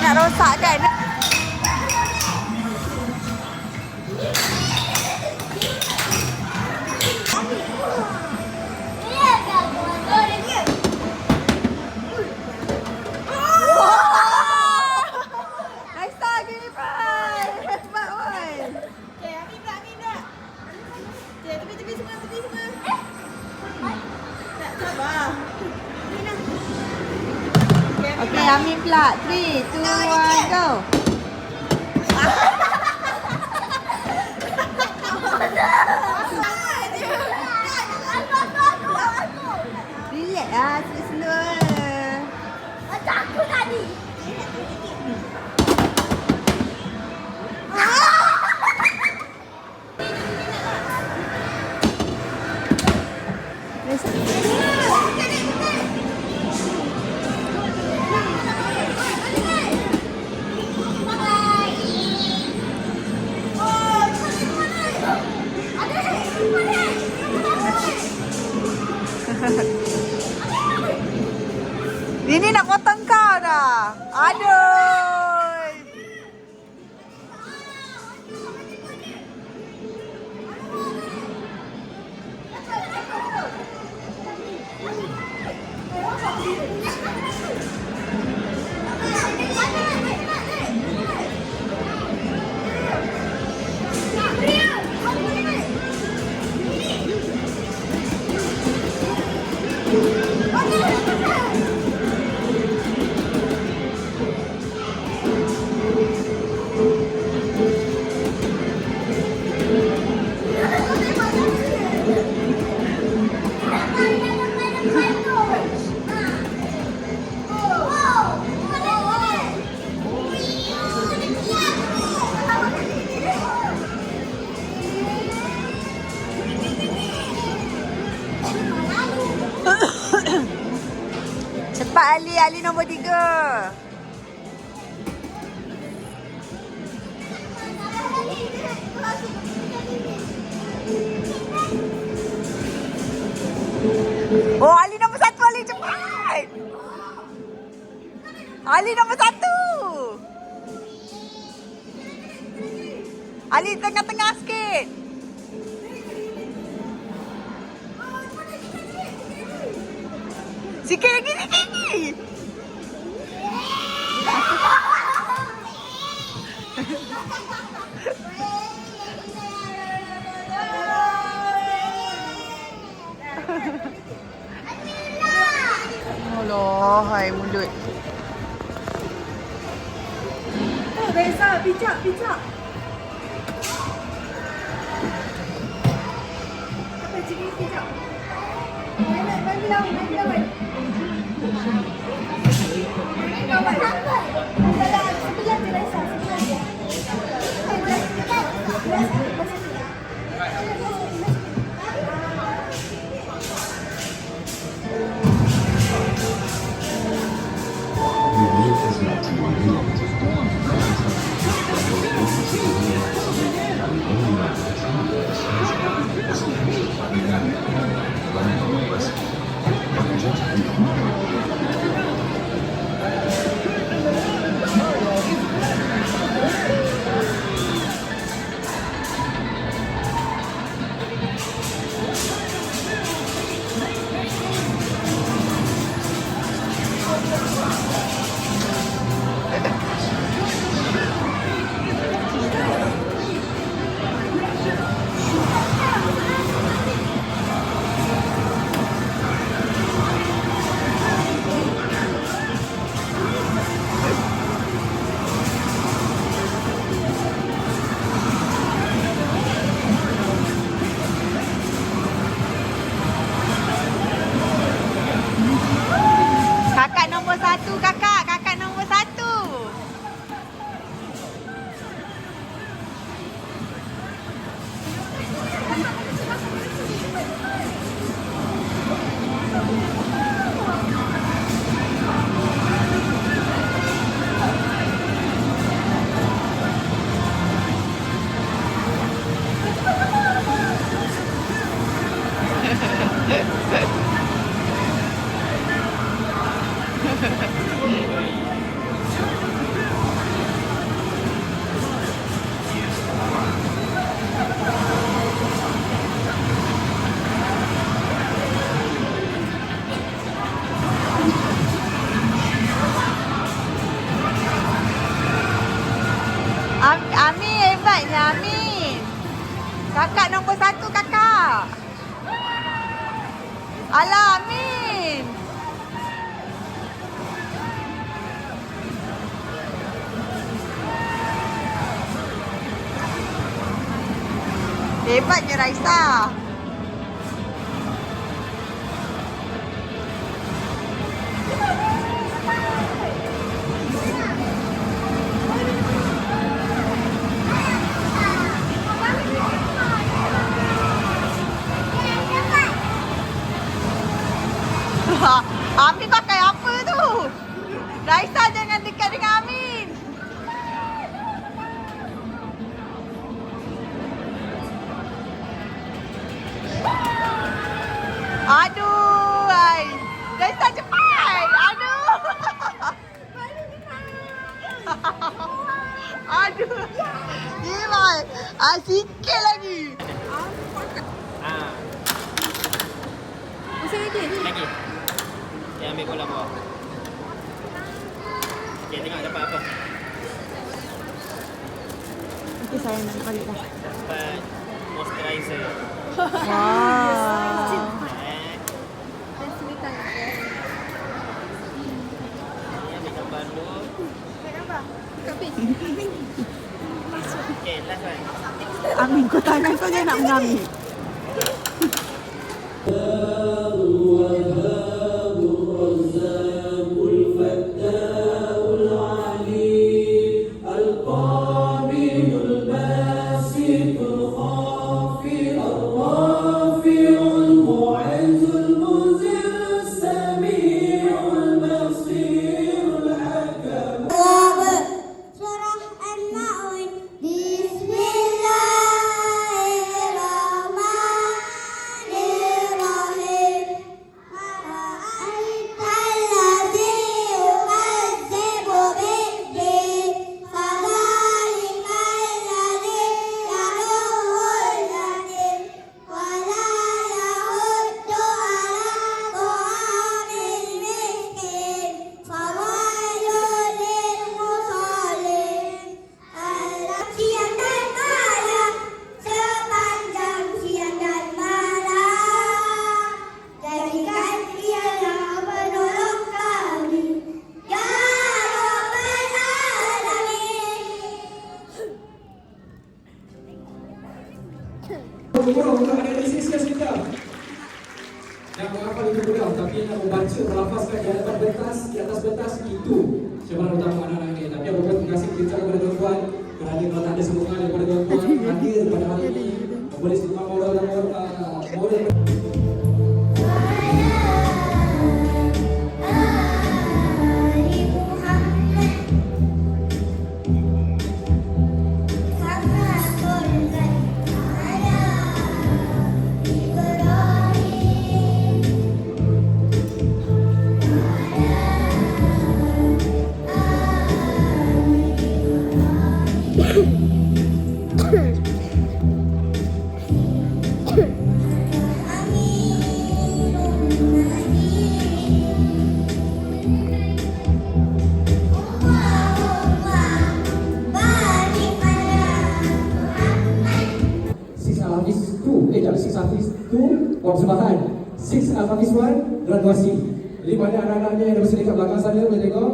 nak rosak kan? Okay, Amin pula. 3, 2, 1, go. Relax lah, slow-slow. Macam aku tadi. Ini nak potong kau dah. Aduh. Cepat Ali, Ali nombor 3. Oh, Ali nombor 1, Ali cepat. Ali nombor 1. Ali tengah-tengah sikit. Sikit lagi, sikit lagi. Allah, hai mulut. Oh, Reza, pijak, pijak. Apa cik pijak? Main lawan, main lawan. Sebelah je Reza, sebelah je. Hebatnya Raisa. Amin pakai apa tu? Raisa jangan dekat dengan Amin. Aduh, ay. Raisa cepat. Aduh. Aduh. Gila. Sikit lagi. Masih lagi? Lagi. Dia ambil bola bawah. Okay, tengok dapat apa. Okay, saya nak balik dah. Dapat moisturizer. Wow. Ini ambil gambar dulu. Okay, last one. Amin, kau tangan kau je nak mengambil. Kurang untuk analisis kita. Yang menghafal itu mudah, tapi yang membaca, melafazkan di atas pentas itu cabaran utama anak-anak ini. Tapi apabila terima kasih kita kepada tuan-tuan kerana kalau tak ada sokongan daripada tuan-tuan hadir pada hari ini boleh sembang moral. Six Hafiz 2 persembahan 6 Al-Hafiz 1 graduasi. Jadi pada anak-anaknya yang bersama dekat belakang sana boleh tengok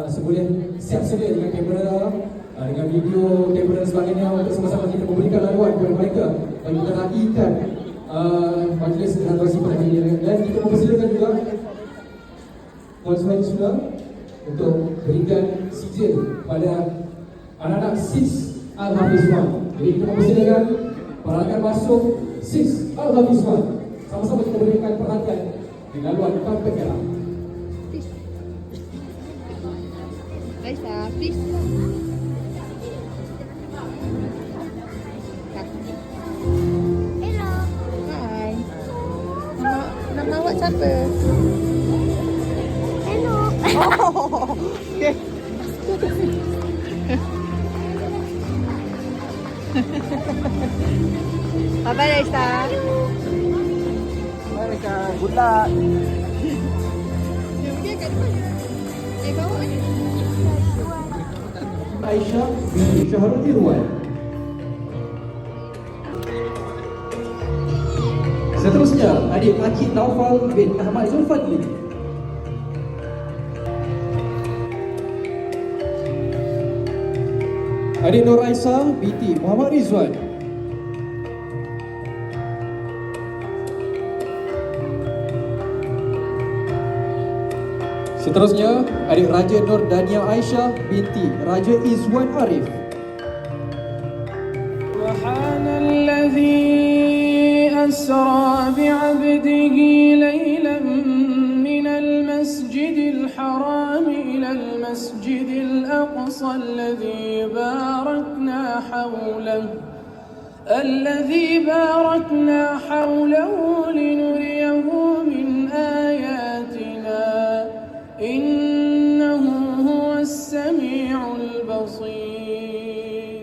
seboleh siap sedia dengan kamera, dengan video, kamera dan sebagainya untuk sama-sama kita memberikan laluan kepada mereka bagi kita raihkan majlis graduasi pada hari ini. Dan kita mempersilakan juga tuan-tuan sudah untuk berikan sijil pada anak-anak 6 Al-Hafiz 1. Jadi kita mempersilakan perhatian masuk 6 Al-Hafiz 1. Sama-sama kita berikan perhatian di laluan Kampung Merah. Raisa, please. Hello. Hai. Nama awak siapa? Hello. Oh. Okay. Bye-bye, Raisa. Bye, Raisa. Good luck. Dia kat depan. Bawa ni. Aisyah bin Syahrul Irwan. Seterusnya, adik Akid Naufal bin Ahmad Zulfadli. Adik Nur Aisyah binti Muhammad Rizwan. Seterusnya, adik Raja Nur Dania Aisyah binti Raja Izwan Arif. سبحان الذي أسرى بعبده ليلا من المسجد الحرام إلى المسجد الأقصى الذي باركنا حوله لنريه من آياتنا إنه هو السميع البصير.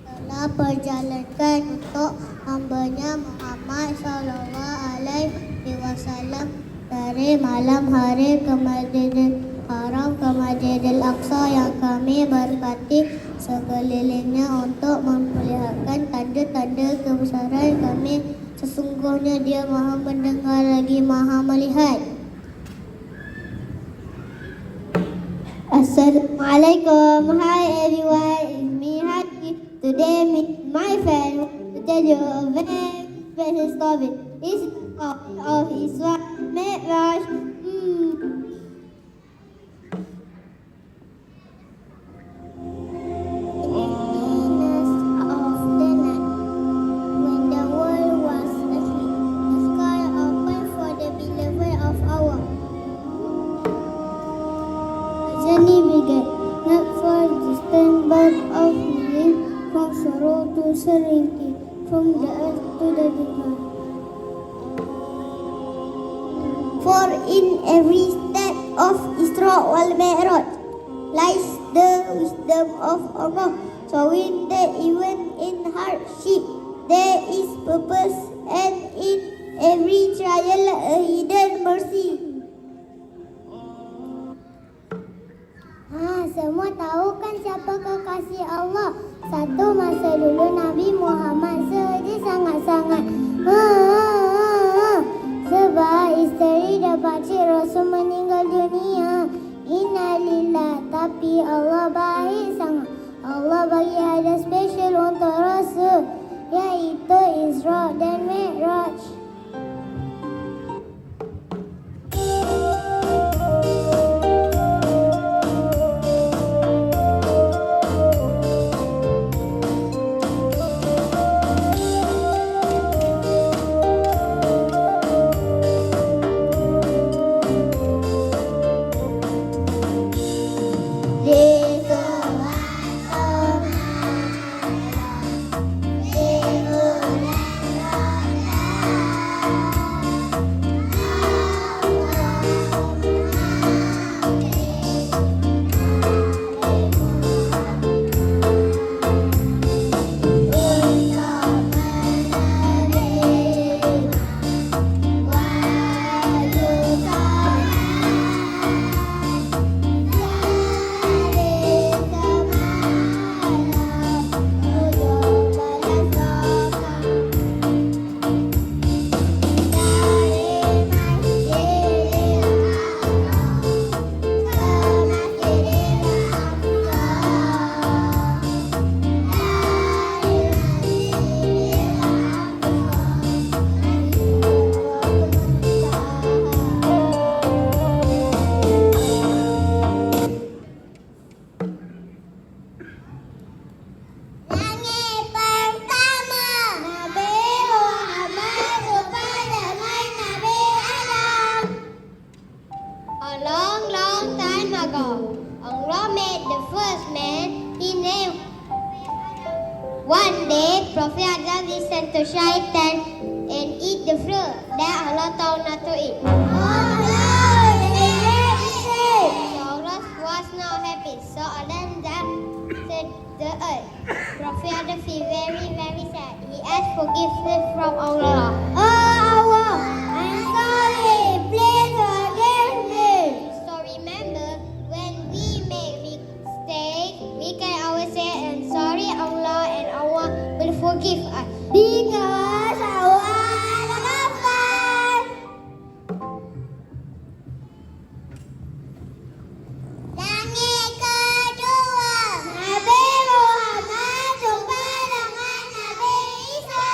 Telah perjalankan untuk hamba-Nya Muhammad sallallahu alaihi wasallam dari malam hari ke Masjidil Haram ke Masjidil Aqsa yang kami berkati sekelilingnya untuk memperlihatkan tanda-tanda kebesaran kami. Sesungguhnya Dia Maha mendengar lagi Maha melihat. Assalamualaikum. Hi everyone, it's me Haki. Today my friend will tell you a very special story. It's of Isra Mi'raj. Seringki from the earth to the beginning. For in every step of Isra wal Mi'raj lies the wisdom of Allah. So in that even in hardship there is purpose, and in every trial a hidden mercy. Semua tahu kan siapa kekasih Allah? Satu masa dulu Nabi Muhammad sedih sangat-sangat. Sebab isteri dan pakcik Rasul meninggal dunia. Innalillah, tapi Allah baik sangat. Allah bagi hadiah special untuk Rasul, iaitu Isra dan Mi'raj. One day, Prophet Adam listened to Shaitan and eat the fruit that Allah told not to eat. So Allah was not happy. So Adam said the earth. Prophet Adam feel very, very sad. He asked forgiveness from Allah. Oh Allah, I'm sorry. Please forgive me. So remember, when we make mistakes, we can always say, I'm sorry Allah, and Allah will forgive us. Because Allah is Ghafar. Langit kedua, Nabi Muhammad jumpa dengan Nabi Isa.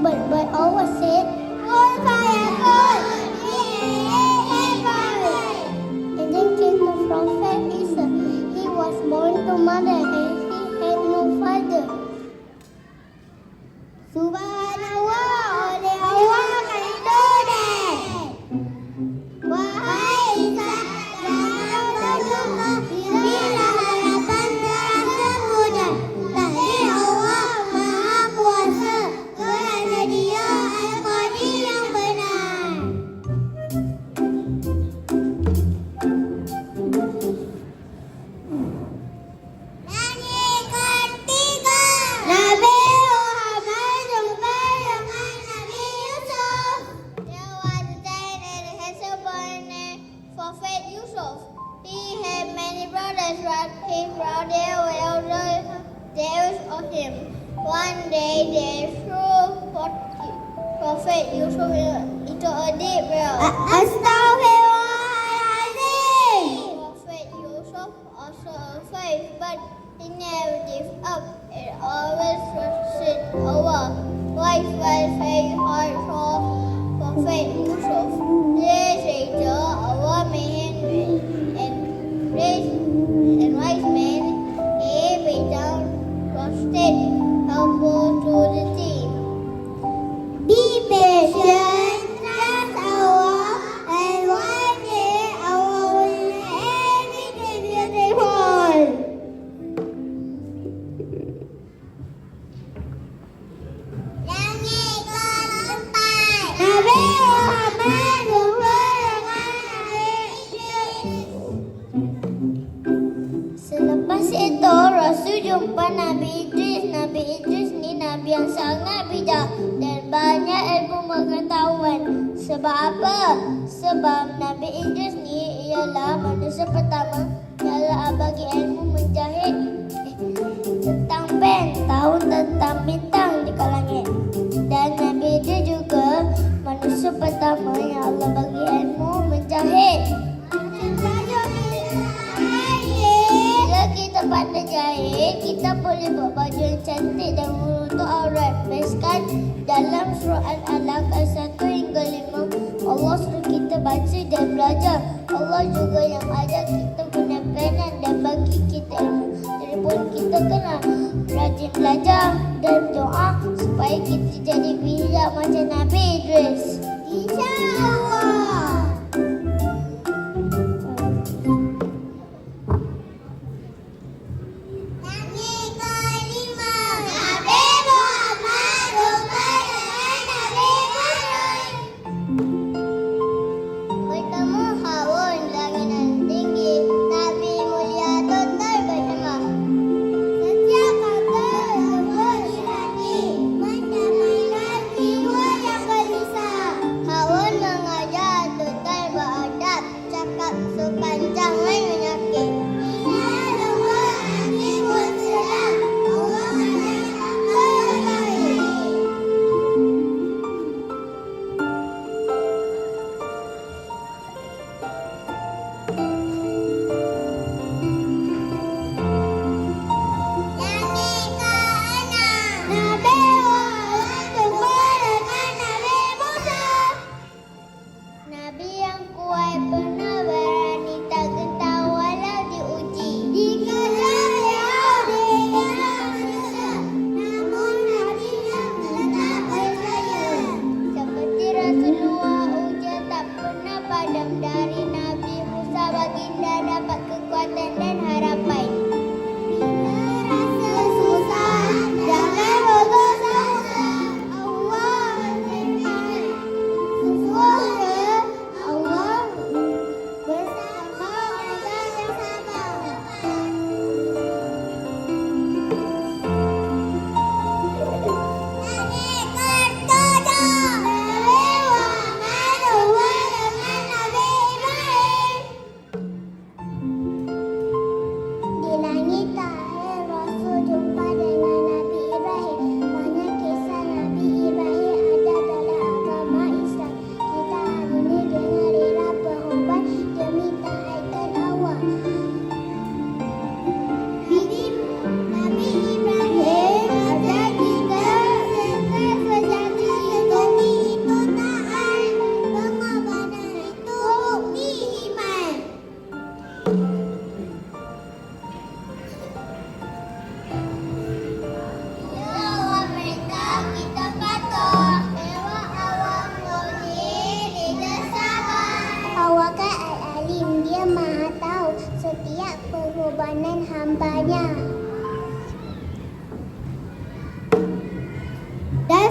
but always said, "Kun fayakun." And then came the prophet Isa. He was born to mother and he had no father. Subhanallah, oleh Allah kandungan. Wahai Isa, jangan berduka bila harapan terasa mudah. Tapi Allah Maha Kuasa, kerana Dia Al-Qadir yang benar. Nyanyi ketiga. Nabi Muhammad jumpa dengan Nabi Yusuf. There was a time and handsome boy named Prophet Yusuf. He had many brothers, but his brother were jealous of him. One day they threw Prophet Yusuf into a deep well. Astaghfirullahaladzim. Prophet Yusuf also faith, but he never gave up and always trusted Allah. Life was very hard for Prophet Yusuf. Years later, Allah made him and wise men gave a down trusted helper to the team. Be patient, trust Allah, and one day Allah will make everything beautiful. Nyanyi keempat. Nabi Muhammad jumpa dengan Nabi Idris. Selepas itu Rasul jumpa Nabi Idris. Nabi Idris ni Nabi yang sangat bijak dan banyak ilmu pengetahuan. Sebab apa? Sebab Nabi Idris ni ialah manusia pertama yang telah bagi ilmu menjahit tentang pen, tahu tentang bintang di langit. Dan Nabi Idris juga manusia pertama yang Allah bagi ilmu menjahit. Jika kita pandai jahit, kita boleh buat baju yang cantik dan menutup aurat. Bahkan dalam surah Al-Alaq ayat 1 hingga 5, Allah suruh kita baca dan belajar. Allah juga yang ajar kita guna pena dan bagi kita ilmu. Jadi pun kita kena rajin belajar dan doa supaya kita jadi bijak macam Nabi Idris. InsyaAllah. Nyanyi kelima. Nabi Muhammad jumpa dengan Nabi Harun. Bertemu Harun langinan tinggi, Nabi mulia tutur bersama. Setiap kata lembut di hati, mendamaikan jiwa yang gelisah. Harun mengajak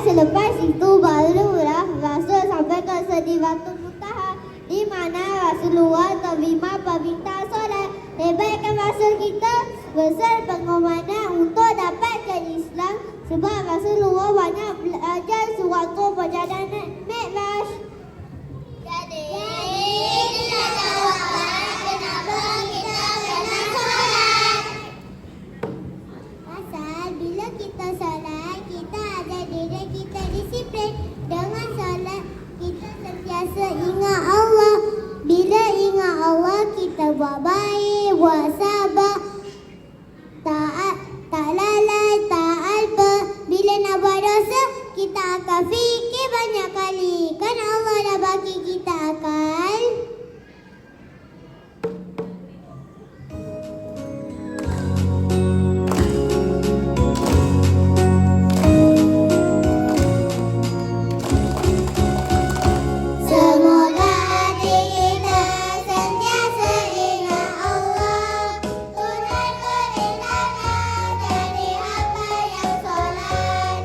selepas itu barulah Rasul sampai ke Sidratul Muntaha, di mana Rasulullah terima permintaan solat. Hebatkan Rasul kita besar pengumuman untuk dapatkan Islam, sebab Rasulullah banyak belajar sewaktu perjalanan Mi'raj. Jadi kita jawapan kenapa kita kena solat. Pasal bila kita solat, kita ada diri kita disiplin. Dengan solat, kita sentiasa ingat Allah. Bila ingat Allah, kita buat baik, buat sabar, taat, tak lalai, tak alpa. Bila nak buat dosa, kita akan fikir banyak kali. Kan Allah dah bagi kita akal. Semoga hati kita sentiasa ingat Allah. Tuhan perintahkan jadi hamba yang solat.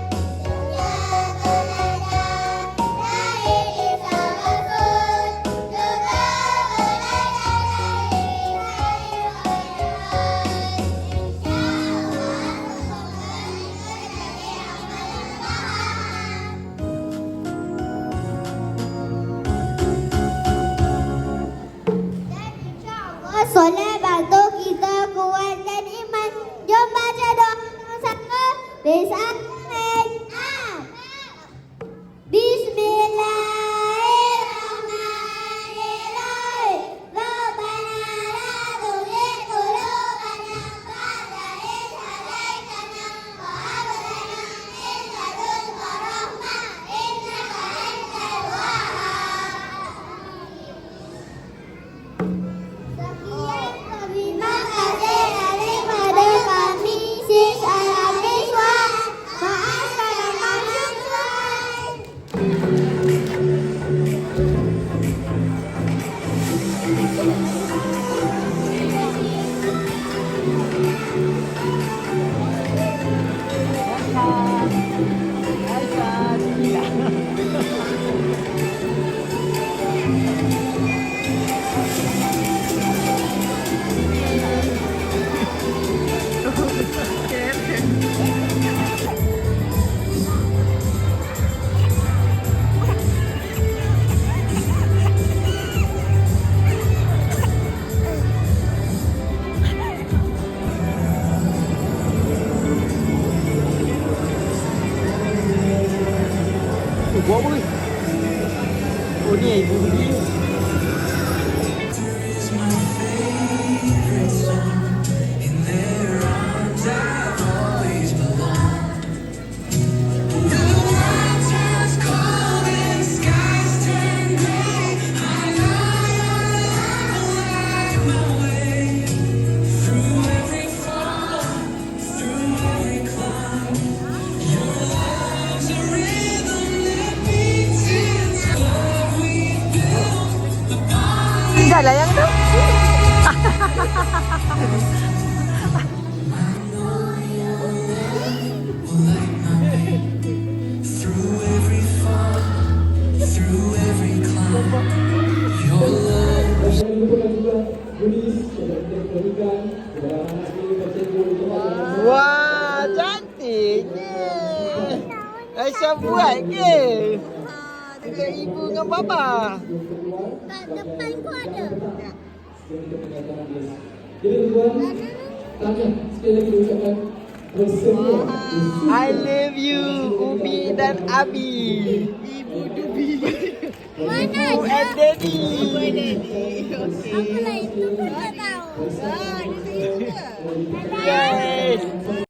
Dunia belajar dari Isa Rasul, juga belajar dari Khairul Khairul. InsyaAllah semoga kita jadi hamba yang paham. Dan insyaAllah solat bantu kita kuatkan iman. Jom baca doa sama-sama. Bismillah. Bismillahirrahmanirrahim. Rabbana la tuzigh qulubana ba'da idh hadaytana wa hab lana min ladunka rahmah innaka antal wahhab. Sekian, terima kasih daripada kami Sis Al-Amizwan. Maafkan Tuhan. Buat apa? Oh ni ibu dia. Dah lah yang tu. Jangan lupakan juga tulis dan berikan kepada anak kita cikgu untuk Wah, cantiknya. Aisyah buat ke? Dengan ibu dengan bapa. Kat depan ku ada. Jadi tuan, tanya sekali lagi ucapkan bersedia. I love you, Umi dan Abi. Ibu Dubi. Mana Ibu and Daddy. Apa lah itu pun tak tahu. Yes.